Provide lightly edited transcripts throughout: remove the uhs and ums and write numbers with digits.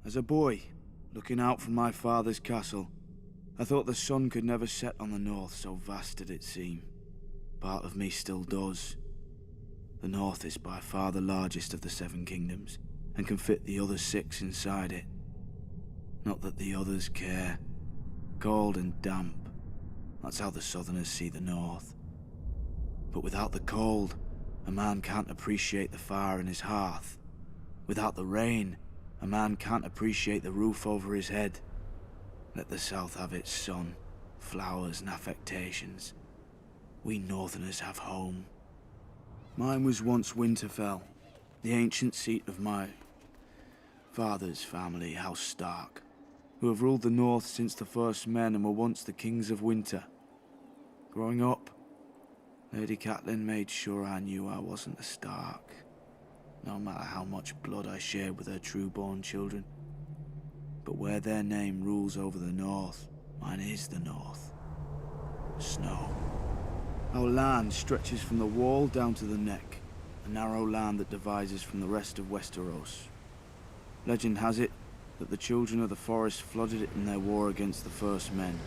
As a boy, looking out from my father's castle, I thought the sun could never set on the north, so vast did it seem. Part of me still does. The north is by far the largest of the 7 kingdoms, and can fit the other 6 inside it. Not that the others care. Cold and damp. That's how the southerners see the north. But without the cold, a man can't appreciate the fire in his hearth. Without the rain, a man can't appreciate the roof over his head. Let the south have its sun, flowers and affectations. We northerners have home. Mine was once Winterfell, the ancient seat of my father's family, House Stark, who have ruled the north since the first men and were once the kings of winter. Growing up, Lady Catelyn made sure I knew I wasn't a Stark, no matter how much blood I shared with her true-born children. But where their name rules over the north, mine is the north. Snow. Our land stretches from the wall down to the neck, a narrow land that divides us from the rest of Westeros. Legend has it that the children of the forest flooded it in their war against the first men.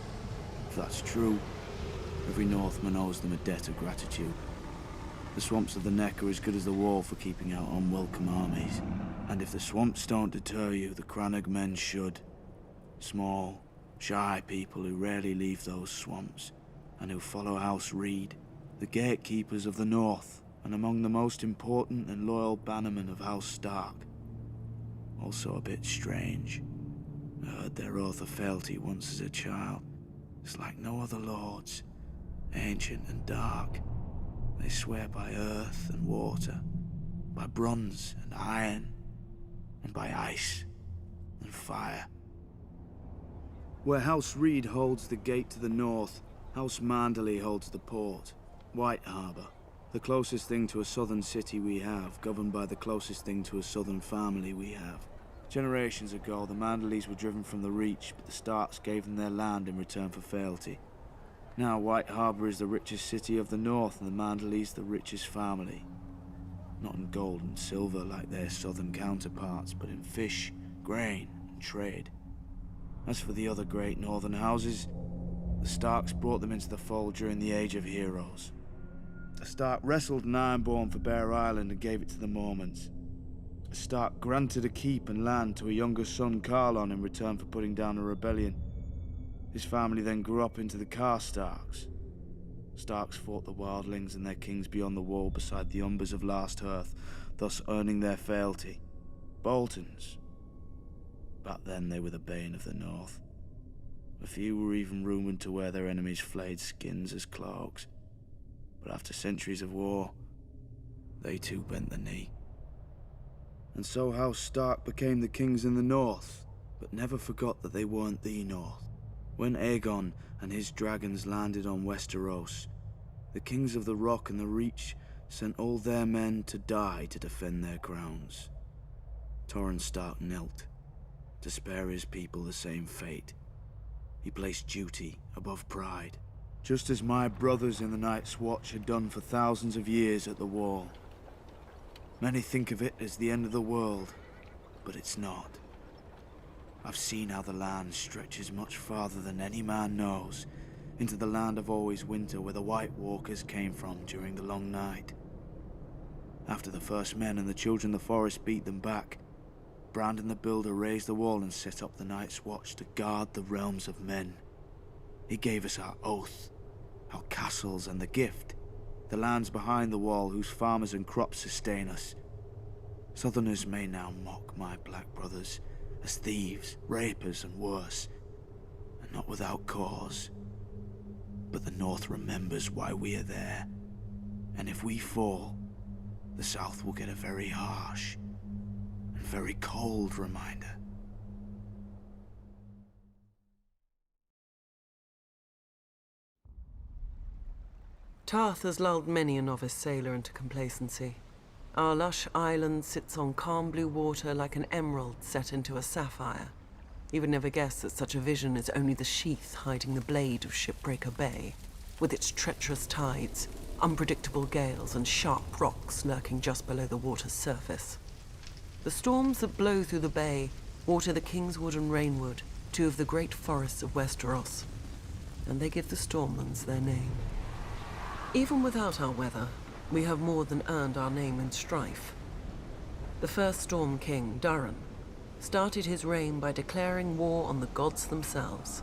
If that's true, every Northman owes them a debt of gratitude. The swamps of the neck are as good as the wall for keeping out unwelcome armies. And if the swamps don't deter you, the Crannog men should. Small, shy people who rarely leave those swamps, and who follow House Reed, the gatekeepers of the north, and among the most important and loyal bannermen of House Stark. Also a bit strange. I heard their oath of fealty once as a child. It's like no other lords, ancient and dark. They swear by earth and water, by bronze and iron, and by ice and fire. Where House Reed holds the gate to the north, House Manderley holds the port, White Harbour, the closest thing to a southern city we have, governed by the closest thing to a southern family we have. Generations ago, the Manderleys were driven from the Reach, but the Starks gave them their land in return for fealty. Now White Harbour is the richest city of the north, and the Manderleys the richest family. Not in gold and silver like their southern counterparts, but in fish, grain, and trade. As for the other great northern houses, the Starks brought them into the fold during the Age of Heroes. A Stark wrestled an Ironborn for Bear Island and gave it to the Mormonts. A Stark granted a keep and land to a younger son, Carlon, in return for putting down a rebellion. His family then grew up into the Karstarks. Starks fought the Wildlings and their kings beyond the wall beside the Umbers of Last Hearth, thus earning their fealty. Boltons. Back then they were the bane of the North. A few were even rumoured to wear their enemies' flayed skins as cloaks. But after centuries of war, they too bent the knee. And so House Stark became the kings in the North, but never forgot that they weren't the North. When Aegon and his dragons landed on Westeros, the kings of the Rock and the Reach sent all their men to die to defend their crowns. Torrhen Stark knelt, to spare his people the same fate. He placed duty above pride, just as my brothers in the Night's Watch had done for thousands of years at the Wall. Many think of it as the end of the world, but it's not. I've seen how the land stretches much farther than any man knows, into the land of always winter where the White Walkers came from during the long night. After the first men and the children of the forest beat them back, Brandon the Builder raised the wall and set up the Night's Watch to guard the realms of men. He gave us our oath, our castles and the gift, the lands behind the wall whose farmers and crops sustain us. Southerners may now mock my black brothers as thieves, rapers and worse, and not without cause. But the North remembers why we are there, and if we fall, the South will get a very harsh and very cold reminder. Tarth has lulled many a novice sailor into complacency. Our lush island sits on calm blue water like an emerald set into a sapphire. You would never guess that such a vision is only the sheath hiding the blade of Shipbreaker Bay, with its treacherous tides, unpredictable gales, and sharp rocks lurking just below the water's surface. The storms that blow through the bay water the Kingswood and Rainwood, two of the great forests of Westeros, and they give the Stormlands their name. Even without our weather, we have more than earned our name in strife. The first Storm King, Durran, started his reign by declaring war on the gods themselves.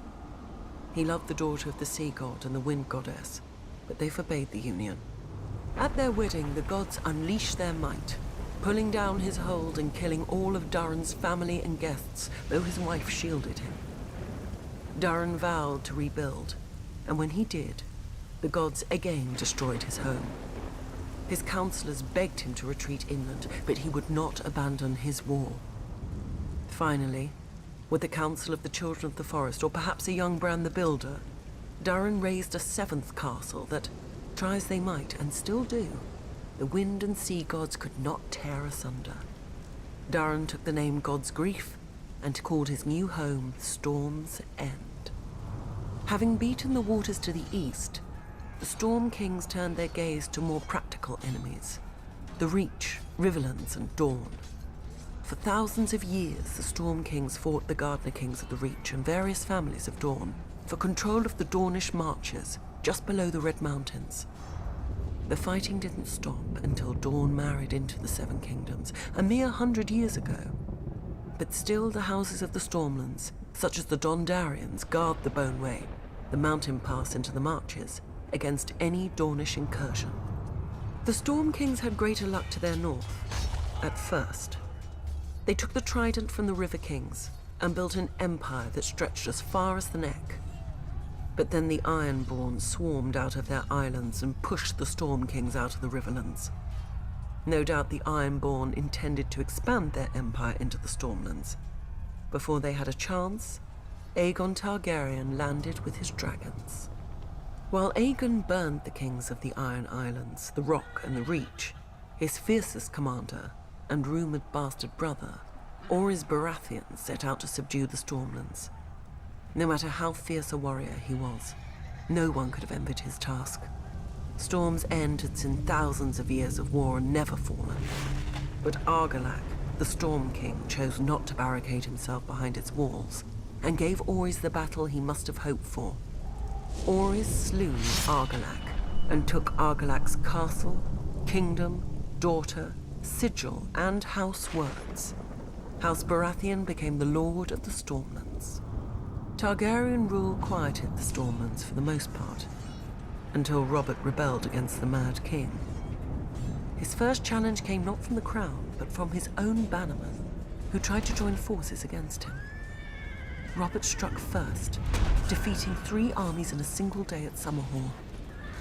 He loved the daughter of the sea god and the wind goddess, but they forbade the union. At their wedding, the gods unleashed their might, pulling down his hold and killing all of Durran's family and guests, though his wife shielded him. Durran vowed to rebuild, and when he did, the gods again destroyed his home. His counselors begged him to retreat inland, but he would not abandon his war. Finally, with the counsel of the Children of the Forest, or perhaps a young Bran the Builder, Durran raised a seventh castle that, try as they might, and still do, the wind and sea gods could not tear asunder. Durran took the name God's Grief and called his new home Storm's End. Having beaten the waters to the east, the Storm Kings turned their gaze to more practical enemies, the Reach, Riverlands, and Dorne. For thousands of years, the Storm Kings fought the Gardener Kings of the Reach and various families of Dorne for control of the Dornish marches just below the Red Mountains. The fighting didn't stop until Dorne married into the Seven Kingdoms, a mere 100 years ago. But still the houses of the Stormlands, such as the Dondarians, guard the Boneway, the mountain pass into the marches, against any Dornish incursion. The Storm Kings had greater luck to their north, at first. They took the trident from the River Kings and built an empire that stretched as far as the neck. But then the Ironborn swarmed out of their islands and pushed the Storm Kings out of the Riverlands. No doubt the Ironborn intended to expand their empire into the Stormlands. Before they had a chance, Aegon Targaryen landed with his dragons. While Aegon burned the kings of the Iron Islands, the Rock and the Reach, his fiercest commander and rumoured bastard brother, Orys Baratheon, set out to subdue the Stormlands. No matter how fierce a warrior he was, no one could have envied his task. Storm's End had seen thousands of years of war and never fallen. But Argilac, the Storm King, chose not to barricade himself behind its walls and gave Orys the battle he must have hoped for. Orys slew Argilac and took Argilac's castle, kingdom, daughter, sigil, and house words. House Baratheon became the Lord of the Stormlands. Targaryen rule quieted the Stormlands for the most part, until Robert rebelled against the Mad King. His first challenge came not from the crown, but from his own bannermen, who tried to join forces against him. Robert struck first, defeating 3 armies in a single day at Summerhall.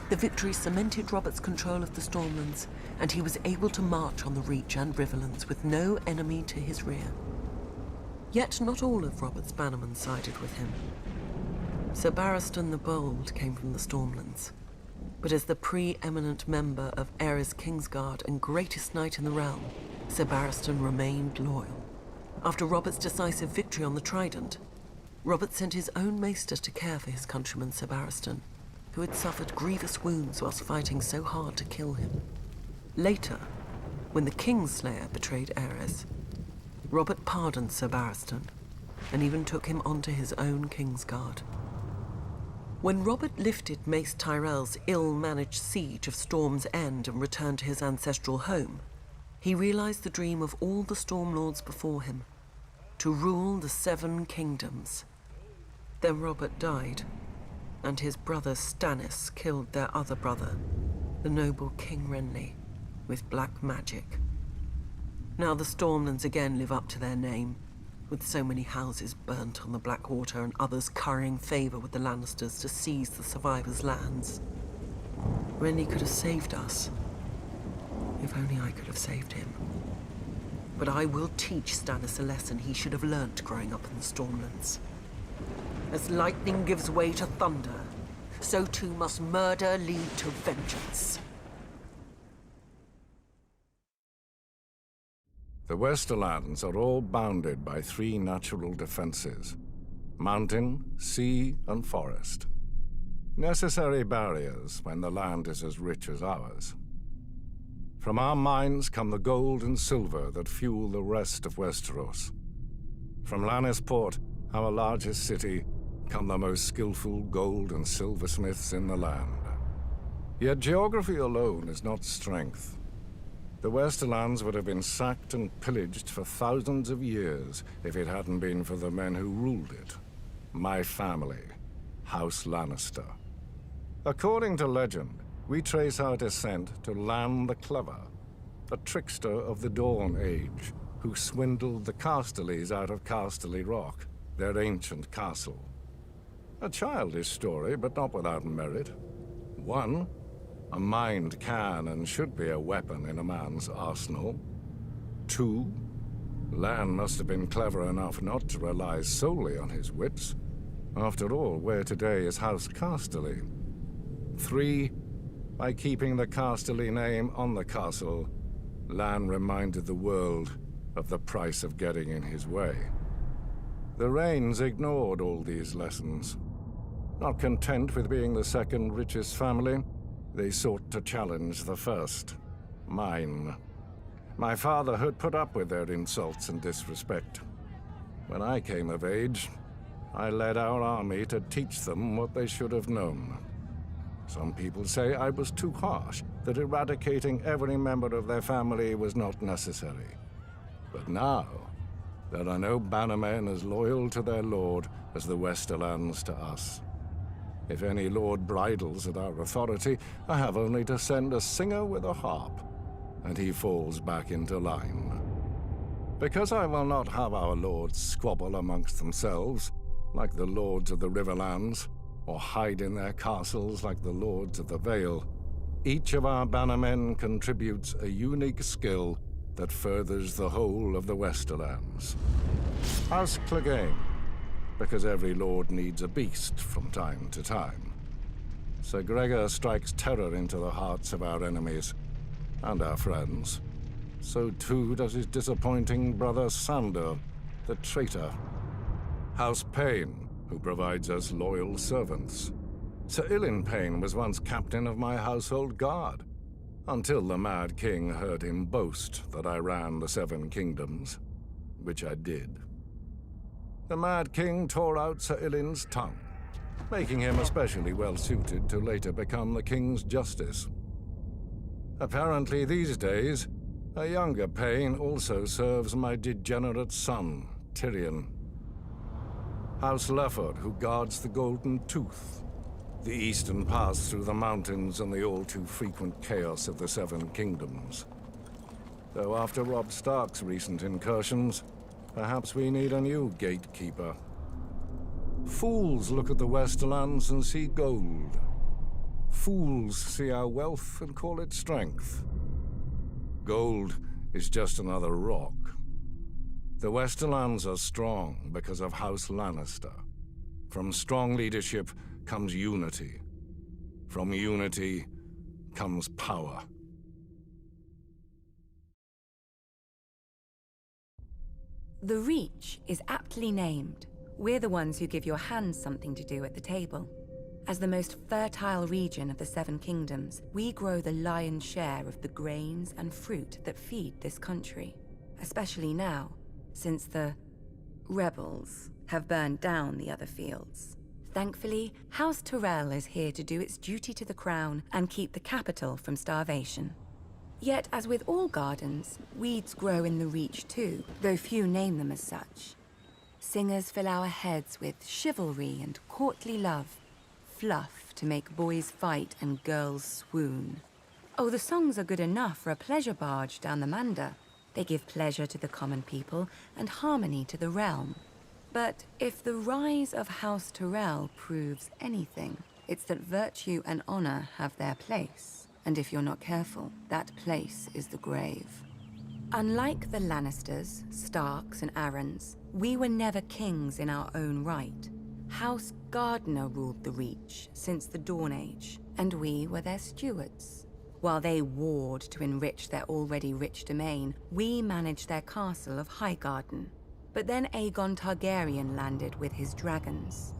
The victory cemented Robert's control of the Stormlands, and he was able to march on the Reach and Riverlands with no enemy to his rear. Yet not all of Robert's bannermen sided with him. Sir Barristan the Bold came from the Stormlands, but as the preeminent member of Aerys Kingsguard and greatest knight in the realm, Sir Barristan remained loyal. After Robert's decisive victory on the Trident, Robert sent his own maester to care for his countryman Sir Barristan, who had suffered grievous wounds whilst fighting so hard to kill him. Later, when the Kingslayer betrayed Aerys, Robert pardoned Sir Barristan and even took him onto his own Kingsguard. When Robert lifted Mace Tyrell's ill-managed siege of Storm's End and returned to his ancestral home, he realized the dream of all the Stormlords before him, to rule the 7 kingdoms. Then Robert died, and his brother Stannis killed their other brother, the noble King Renly, with black magic. Now the Stormlands again live up to their name, with so many houses burnt on the Blackwater and others currying favour with the Lannisters to seize the survivors' lands. Renly could have saved us. If only I could have saved him. But I will teach Stannis a lesson he should have learnt growing up in the Stormlands. As lightning gives way to thunder, so too must murder lead to vengeance. The Westerlands are all bounded by 3 natural defenses: mountain, sea, and forest. Necessary barriers when the land is as rich as ours. From our mines come the gold and silver that fuel the rest of Westeros. From Lannisport, our largest city, come the most skillful gold and silversmiths in the land. Yet geography alone is not strength. The Westerlands would have been sacked and pillaged for thousands of years if it hadn't been for the men who ruled it. My family, House Lannister. According to legend, we trace our descent to Lan the Clever, a trickster of the Dorne age, who swindled the Casterlys out of Casterly Rock, their ancient castle. A childish story, but not without merit. One, a mind can and should be a weapon in a man's arsenal. Two, Lan must have been clever enough not to rely solely on his wits. After all, where today is House Casterly. Three, by keeping the Casterly name on the castle, Lan reminded the world of the price of getting in his way. The Rains ignored all these lessons. Not content with being the second richest family, they sought to challenge the first, mine. My father had put up with their insults and disrespect. When I came of age, I led our army to teach them what they should have known. Some people say I was too harsh, that eradicating every member of their family was not necessary. But now, there are no bannermen as loyal to their lord as the Westerlands to us. If any lord bridles at our authority, I have only to send a singer with a harp, and he falls back into line. Because I will not have our lords squabble amongst themselves, like the lords of the Riverlands, or hide in their castles like the lords of the Vale, each of our bannermen contributes a unique skill that furthers the whole of the Westerlands. House Clegane, because every lord needs a beast from time to time. Sir Gregor strikes terror into the hearts of our enemies and our friends. So too does his disappointing brother Sandor, the traitor. House Payne, who provides us loyal servants. Sir Ilyn Payne was once captain of my household guard, until the Mad King heard him boast that I ran the Seven Kingdoms, which I did. The Mad King tore out Sir Ilyn's tongue, making him especially well-suited to later become the King's Justice. Apparently these days, a younger Payne also serves my degenerate son, Tyrion. House Lefford, who guards the Golden Tooth, the eastern pass through the mountains and the all-too-frequent chaos of the Seven Kingdoms. Though after Robb Stark's recent incursions, perhaps we need a new gatekeeper. Fools look at the Westerlands and see gold. Fools see our wealth and call it strength. Gold is just another rock. The Westerlands are strong because of House Lannister. From strong leadership comes unity. From unity comes power. The Reach is aptly named. We're the ones who give your hands something to do at the table. As the most fertile region of the Seven Kingdoms, we grow the lion's share of the grains and fruit that feed this country. Especially now, since the rebels have burned down the other fields. Thankfully, House Tyrell is here to do its duty to the crown and keep the capital from starvation. Yet, as with all gardens, weeds grow in the Reach too, though few name them as such. Singers fill our heads with chivalry and courtly love, fluff to make boys fight and girls swoon. Oh, the songs are good enough for a pleasure barge down the Manda. They give pleasure to the common people and harmony to the realm. But if the rise of House Tyrell proves anything, it's that virtue and honor have their place. And if you're not careful, that place is the grave. Unlike the Lannisters, Starks, and Arryns, we were never kings in our own right. House Gardner ruled the Reach since the Dawn Age, and we were their stewards. While they warred to enrich their already rich domain, we managed their castle of Highgarden. But then Aegon Targaryen landed with his dragons.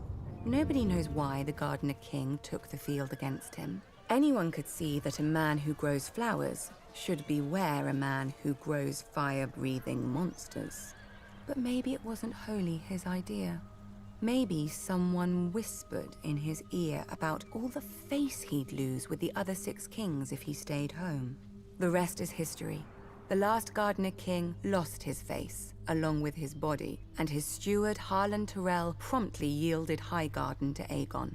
Nobody knows why the Gardener King took the field against him. Anyone could see that a man who grows flowers should beware a man who grows fire-breathing monsters. But maybe it wasn't wholly his idea. Maybe someone whispered in his ear about all the face he'd lose with the other 6 kings if he stayed home. The rest is history. The last Gardener king lost his face, along with his body, and his steward Harlan Tyrell promptly yielded Highgarden to Aegon.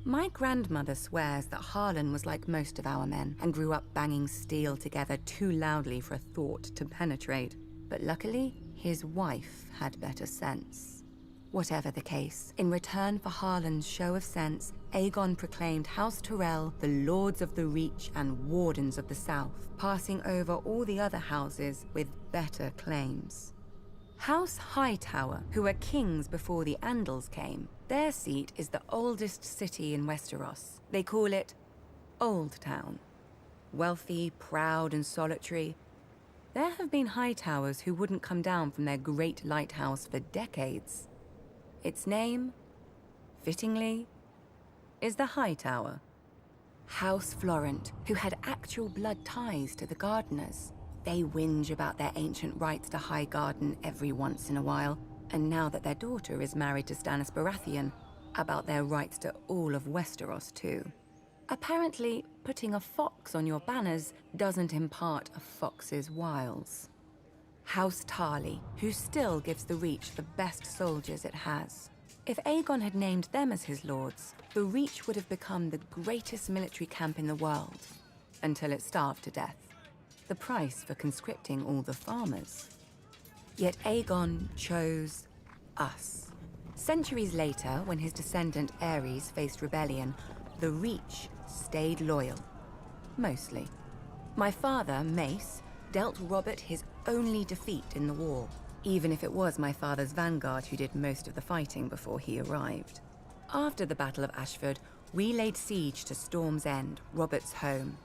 My grandmother swears that Harlan was like most of our men, and grew up banging steel together too loudly for a thought to penetrate. But luckily, his wife had better sense. Whatever the case, in return for Harlan's show of sense, Aegon proclaimed House Tyrell the Lords of the Reach and Wardens of the South, passing over all the other houses with better claims. House Hightower, who were kings before the Andals came, their seat is the oldest city in Westeros. They call it Old Town. Wealthy, proud, and solitary, there have been Hightowers who wouldn't come down from their great lighthouse for decades. Its name, fittingly, is the Hightower. House Florent, who had actual blood ties to the Gardeners. They whinge about their ancient rights to Highgarden every once in a while, and now that their daughter is married to Stannis Baratheon, about their rights to all of Westeros too. Apparently, putting a fox on your banners doesn't impart a fox's wiles. House Tarly, who still gives the Reach the best soldiers it has. If Aegon had named them as his lords, the Reach would have become the greatest military camp in the world, until it starved to death. The price for conscripting all the farmers. Yet Aegon chose us. Centuries later, when his descendant Aerys faced rebellion, the Reach stayed loyal. Mostly. My father, Mace, dealt Robert his only defeat in the war, even if it was my father's vanguard who did most of the fighting before he arrived. After the Battle of Ashford, we laid siege to Storm's End, Robert's home.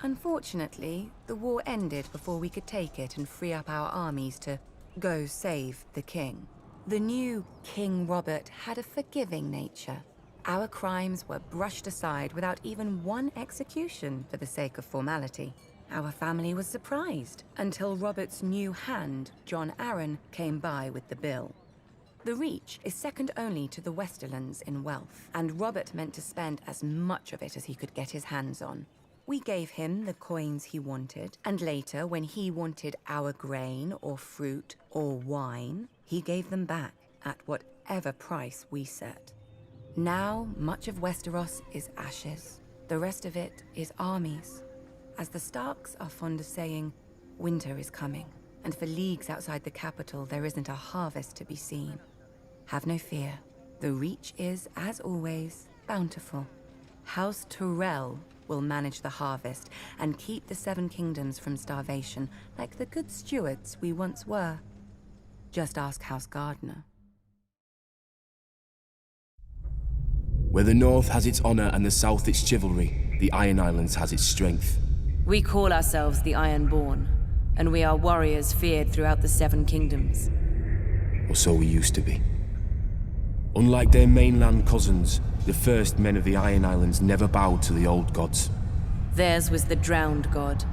Unfortunately, the war ended before we could take it and free up our armies to go save the king. The new King Robert had a forgiving nature. Our crimes were brushed aside without even one execution for the sake of formality. Our family was surprised until Robert's new hand, John Arryn, came by with the bill. The Reach is second only to the Westerlands in wealth, and Robert meant to spend as much of it as he could get his hands on. We gave him the coins he wanted, and later, when he wanted our grain or fruit or wine, he gave them back at whatever price we set. Now, much of Westeros is ashes. The rest of it is armies. As the Starks are fond of saying, winter is coming, and for leagues outside the capital there isn't a harvest to be seen. Have no fear. The Reach is, as always, bountiful. House Tyrell will manage the harvest and keep the Seven Kingdoms from starvation, like the good stewards we once were. Just ask House Gardener. Where the North has its honor and the South its chivalry, the Iron Islands has its strength. We call ourselves the Ironborn, and we are warriors feared throughout the Seven Kingdoms. Or so we used to be. Unlike their mainland cousins, the first men of the Iron Islands never bowed to the old gods. Theirs was the Drowned God,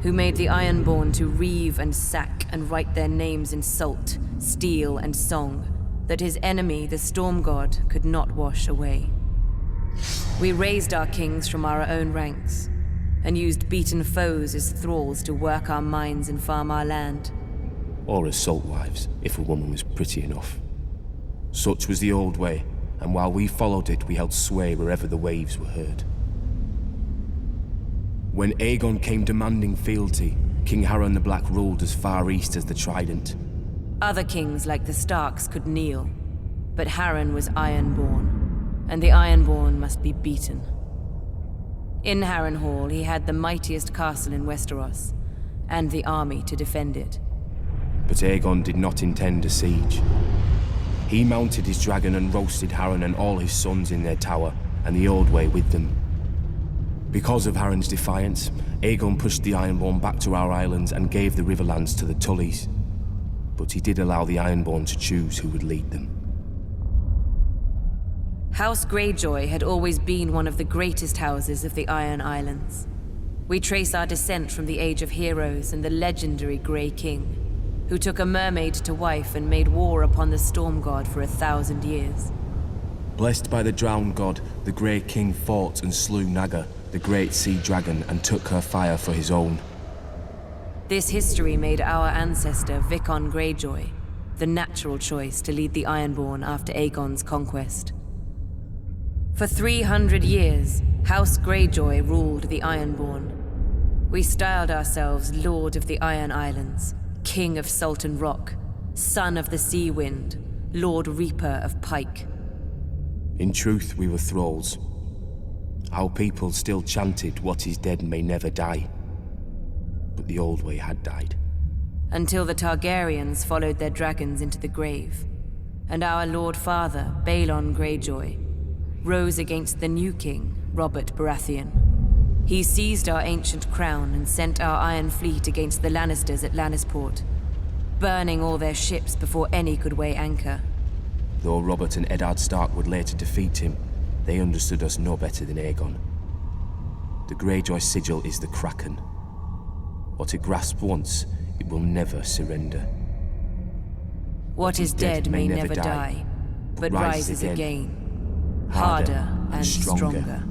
who made the Ironborn to reave and sack and write their names in salt, steel, and song, that his enemy, the Storm God, could not wash away. We raised our kings from our own ranks, and used beaten foes as thralls to work our mines and farm our land. Or as salt wives, if a woman was pretty enough. Such was the old way, and while we followed it, we held sway wherever the waves were heard. When Aegon came demanding fealty, King Harren the Black ruled as far east as the Trident. Other kings like the Starks could kneel, but Harren was Ironborn, and the Ironborn must be beaten. In Harrenhal, he had the mightiest castle in Westeros, and the army to defend it. But Aegon did not intend a siege. He mounted his dragon and roasted Harren and all his sons in their tower, and the Old Way with them. Because of Harren's defiance, Aegon pushed the Ironborn back to our islands and gave the Riverlands to the Tullys. But he did allow the Ironborn to choose who would lead them. House Greyjoy had always been one of the greatest houses of the Iron Islands. We trace our descent from the Age of Heroes and the legendary Grey King, who took a mermaid to wife and made war upon the storm god for 1,000 years. Blessed by the drowned god, the Grey King fought and slew Naga, the great sea dragon, and took her fire for his own. This history made our ancestor Vicon Greyjoy the natural choice to lead the Ironborn after Aegon's conquest. For 300 years, House Greyjoy ruled the Ironborn. We styled ourselves Lord of the Iron Islands, King of Salt and Rock, Son of the Sea Wind, Lord Reaper of Pike. In truth, we were thralls. Our people still chanted, "What is dead may never die." But the old way had died. Until the Targaryens followed their dragons into the grave, and our Lord Father, Balon Greyjoy, rose against the new king, Robert Baratheon. He seized our ancient crown and sent our Iron Fleet against the Lannisters at Lannisport, burning all their ships before any could weigh anchor. Though Robert and Eddard Stark would later defeat him, they understood us no better than Aegon. The Greyjoy sigil is the Kraken. What it grasped once, it will never surrender. What is dead may never die, but rises again, harder and stronger.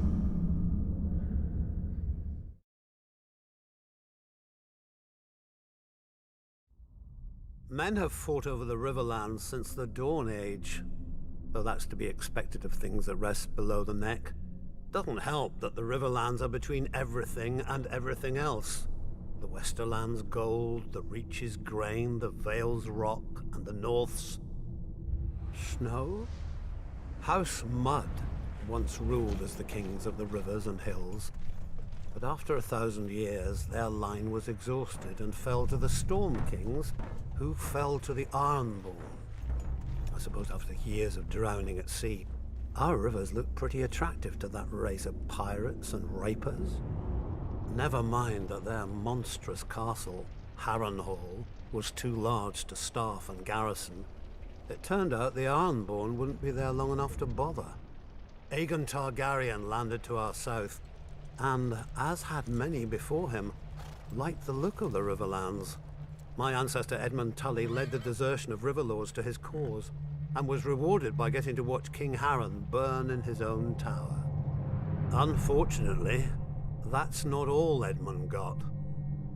Men have fought over the Riverlands since the Dorne Age, though that's to be expected of things that rest below the neck. Doesn't help that the Riverlands are between everything and everything else. The Westerlands gold, the Reaches grain, the Vale's rock, and the North's snow? House Mud once ruled as the kings of the rivers and hills, but after 1,000 years their line was exhausted and fell to the Storm Kings, who fell to the Ironborn. I suppose after years of drowning at sea, our rivers look pretty attractive to that race of pirates and rapers. Never mind that their monstrous castle, Harrenhal, was too large to staff and garrison. It turned out the Ironborn wouldn't be there long enough to bother. Aegon Targaryen landed to our south, and, as had many before him, liked the look of the Riverlands. My ancestor Edmund Tully led the desertion of Riverlords to his cause, and was rewarded by getting to watch King Harren burn in his own tower. Unfortunately, that's not all Edmund got.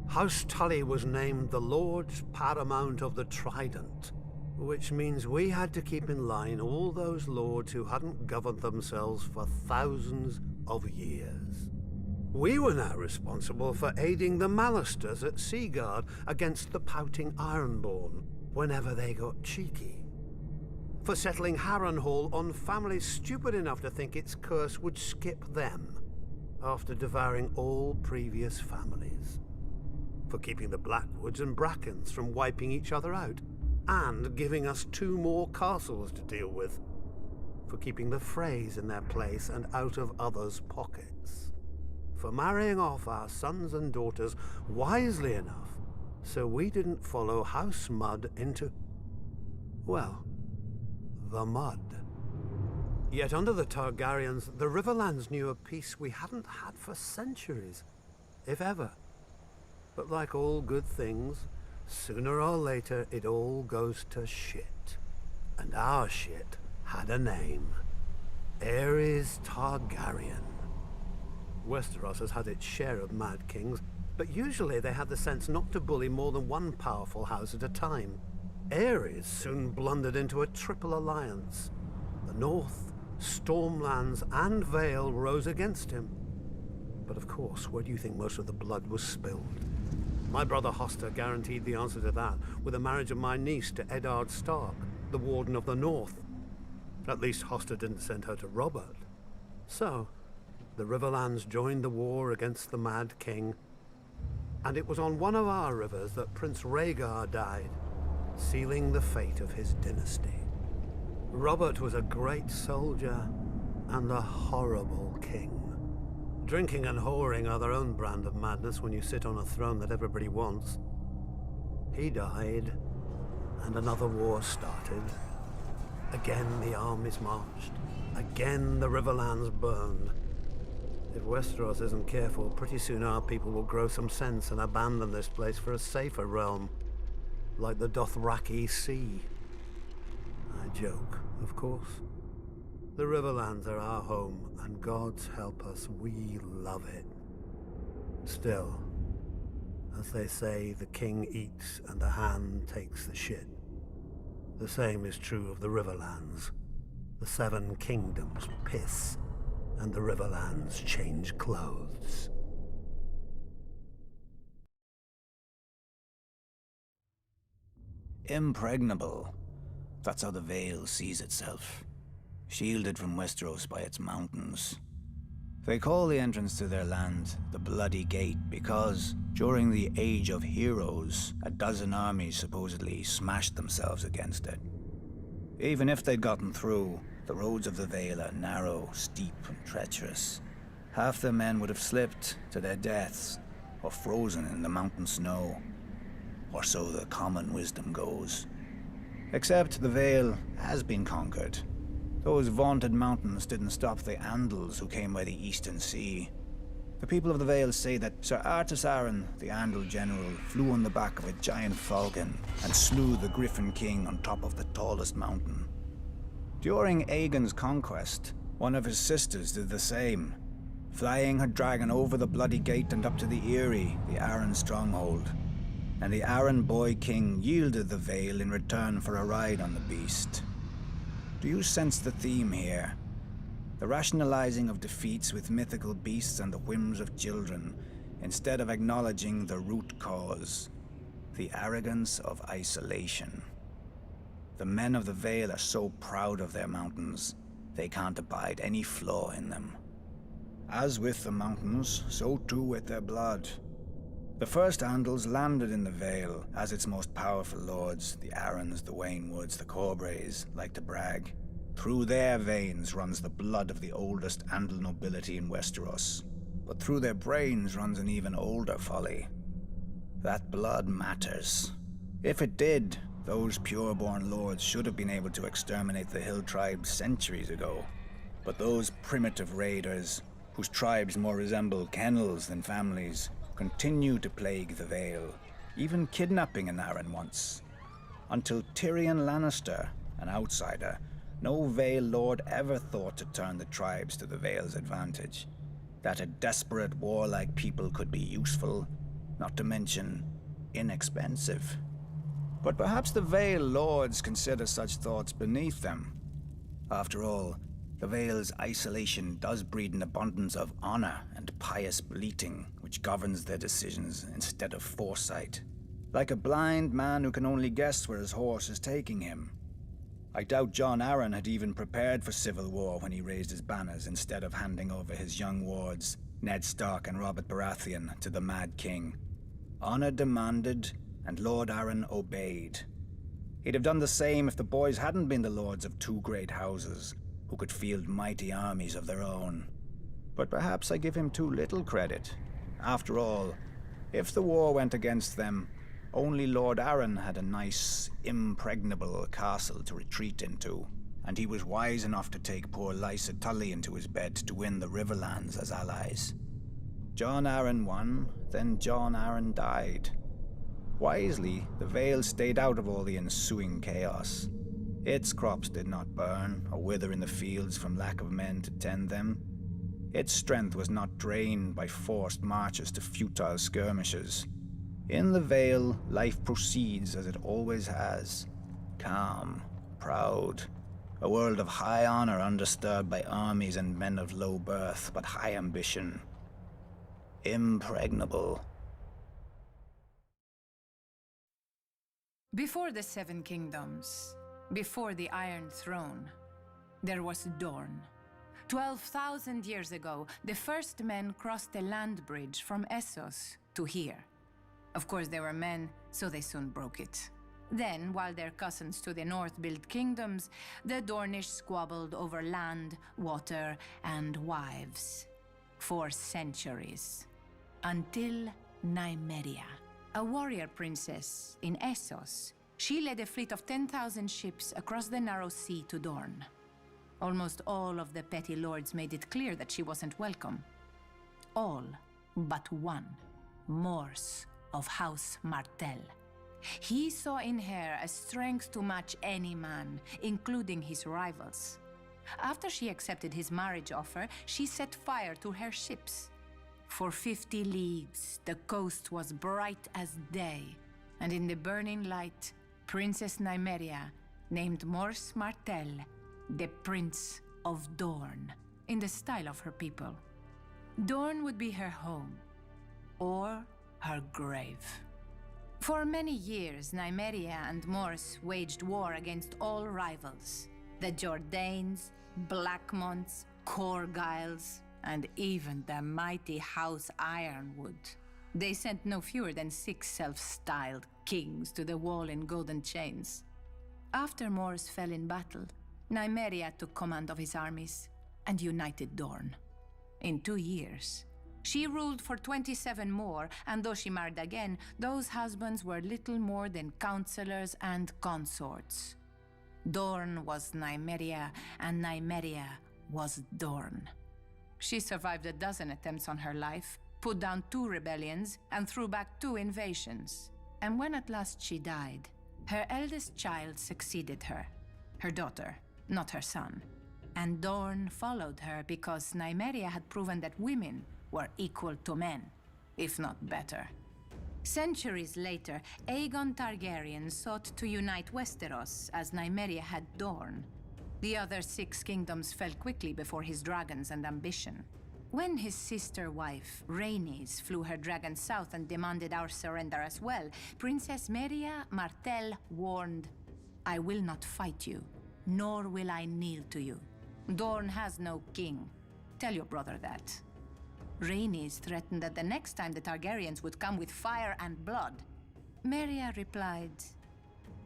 House Tully was named the Lord Paramount of the Trident, which means we had to keep in line all those lords who hadn't governed themselves for thousands of years. We were now responsible for aiding the Malisters at Seaguard against the pouting Ironborn whenever they got cheeky. For settling Harrenhal on families stupid enough to think its curse would skip them after devouring all previous families. For keeping the Blackwoods and Brackens from wiping each other out, and giving us 2 more castles to deal with. For keeping the Freys in their place and out of others' pockets. For marrying off our sons and daughters wisely enough so we didn't follow House Mud into, well, the mud. Yet under the Targaryens, the Riverlands knew a peace we hadn't had for centuries, if ever. But like all good things, sooner or later it all goes to shit. And our shit had a name. Aerys Targaryen. Westeros has had its share of mad kings, but usually they had the sense not to bully more than one powerful house at a time. Aerys soon blundered into a triple alliance. The North, Stormlands, and Vale rose against him. But of course, where do you think most of the blood was spilled? My brother Hoster guaranteed the answer to that with the marriage of my niece to Eddard Stark, the Warden of the North. At least Hoster didn't send her to Robert. So, the Riverlands joined the war against the Mad King, and it was on one of our rivers that Prince Rhaegar died, sealing the fate of his dynasty. Robert was a great soldier and a horrible king. Drinking and whoring are their own brand of madness when you sit on a throne that everybody wants. He died, and another war started. Again the armies marched. Again the Riverlands burned. If Westeros isn't careful, pretty soon our people will grow some sense and abandon this place for a safer realm. like the Dothraki Sea. I joke, of course. The Riverlands are our home, and God's help us, we love it. Still, as they say, the king eats and the hand takes the shit. The same is true of the Riverlands. The Seven Kingdoms piss, and the Riverlands change clothes. Impregnable. That's how the Vale sees itself. Shielded from Westeros by its mountains. They call the entrance to their land the Bloody Gate because, during the Age of Heroes, a dozen armies supposedly smashed themselves against it. Even if they'd gotten through, the roads of the Vale are narrow, steep, and treacherous. Half their men would have slipped to their deaths, or frozen in the mountain snow. Or so the common wisdom goes. Except the Vale has been conquered. Those vaunted mountains didn't stop the Andals who came by the Eastern Sea. The people of the Vale say that Sir Artus Arryn, the Andal general, flew on the back of a giant falcon and slew the Griffin King on top of the tallest mountain. During Aegon's conquest, one of his sisters did the same, flying her dragon over the Bloody Gate and up to the Eyrie, the Arryn stronghold. And the Arryn boy king yielded the Vale in return for a ride on the beast. Do you sense the theme here? The rationalizing of defeats with mythical beasts and the whims of children, instead of acknowledging the root cause, the arrogance of isolation. The men of the Vale are so proud of their mountains, they can't abide any flaw in them. As with the mountains, so too with their blood. The first Andals landed in the Vale, as its most powerful lords, the Arryns, the Waynwoods, the Corbrays, like to brag. Through their veins runs the blood of the oldest Andal nobility in Westeros, but through their brains runs an even older folly. That blood matters. If it did, those pure-born lords should have been able to exterminate the hill tribes centuries ago. But those primitive raiders, whose tribes more resemble kennels than families, continue to plague the Vale, even kidnapping an Arryn once. Until Tyrion Lannister, an outsider, no Vale lord ever thought to turn the tribes to the Vale's advantage. That a desperate, warlike people could be useful, not to mention inexpensive. But perhaps the Vale lords consider such thoughts beneath them. After all, the Vale's isolation does breed an abundance of honor and pious bleating, which governs their decisions instead of foresight. Like a blind man who can only guess where his horse is taking him. I doubt Jon Arryn had even prepared for civil war when he raised his banners instead of handing over his young wards, Ned Stark and Robert Baratheon, to the Mad King. Honor demanded, and Lord Arryn obeyed. He'd have done the same if the boys hadn't been the lords of two great houses, who could field mighty armies of their own. But perhaps I give him too little credit. After all, if the war went against them, only Lord Arryn had a nice, impregnable castle to retreat into, and he was wise enough to take poor Lysa Tully into his bed to win the Riverlands as allies. Jon Arryn won, then Jon Arryn died. Wisely, the Vale stayed out of all the ensuing chaos. Its crops did not burn or wither in the fields from lack of men to tend them. Its strength was not drained by forced marches to futile skirmishes. In the Vale, life proceeds as it always has. Calm, proud. A world of high honor undisturbed by armies and men of low birth, but high ambition. Impregnable. Before the Seven Kingdoms, before the Iron Throne, there was Dorne. 12,000 years ago, the first men crossed the land bridge from Essos to here. Of course, they were men, so they soon broke it. Then, while their cousins to the north built kingdoms, the Dornish squabbled over land, water, and wives. For centuries. Until Nymeria, a warrior princess in Essos. She led a fleet of 10,000 ships across the narrow sea to Dorne. Almost all of the petty lords made it clear that she wasn't welcome. All but one, Morse of House Martell. He saw in her a strength to match any man, including his rivals. After she accepted his marriage offer, she set fire to her ships. For 50 leagues, the coast was bright as day, and in the burning light, Princess Nymeria named Mors Martell the Prince of Dorne, in the style of her people. Dorne would be her home, or her grave. For many years, Nymeria and Mors waged war against all rivals. The Jordanes, Blackmonts, Corgyles, and even the mighty House Ironwood. They sent no fewer than 6 self-styled kings to the wall in golden chains. After Mors fell in battle, Nymeria took command of his armies and united Dorne. In 2 years, she ruled for 27 more, and though she married again, those husbands were little more than counselors and consorts. Dorne was Nymeria, and Nymeria was Dorne. She survived a dozen attempts on her life, put down 2 rebellions, and threw back 2 invasions. And when at last she died, her eldest child succeeded her, her daughter, not her son. And Dorne followed her because Nymeria had proven that women were equal to men, if not better. Centuries later, Aegon Targaryen sought to unite Westeros as Nymeria had Dorne. The other 6 kingdoms fell quickly before his dragons and ambition. When his sister wife, Rhaenys, flew her dragon south and demanded our surrender as well, Princess Meria Martell warned, "I will not fight you, nor will I kneel to you. Dorne has no king. Tell your brother that." Rhaenys threatened that the next time the Targaryens would come with fire and blood. Meria replied,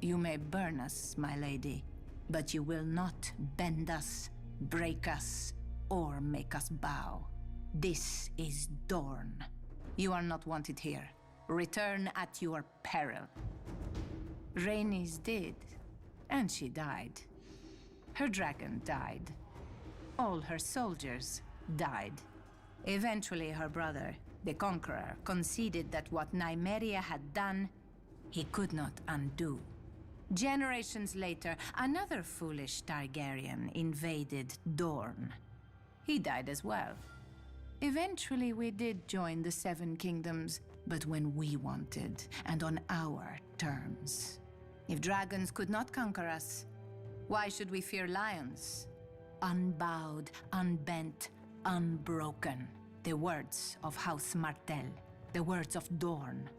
"You may burn us, my lady, but you will not bend us, break us, or make us bow. This is Dorne. You are not wanted here. Return at your peril." Rhaenys did, and she died. Her dragon died. All her soldiers died. Eventually, her brother, the Conqueror, conceded that what Nymeria had done, he could not undo. Generations later, another foolish Targaryen invaded Dorne. He died as well. Eventually, we did join the 7 kingdoms, but when we wanted, and on our terms. If dragons could not conquer us, why should we fear lions? Unbowed, unbent, unbroken. The words of House Martell, the words of Dorne.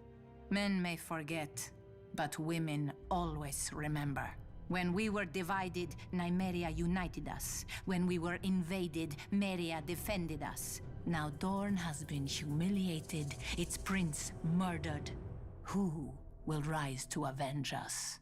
Men may forget, but women always remember. When we were divided, Nymeria united us. When we were invaded, Meria defended us. Now Dorne has been humiliated, its prince murdered. Who will rise to avenge us?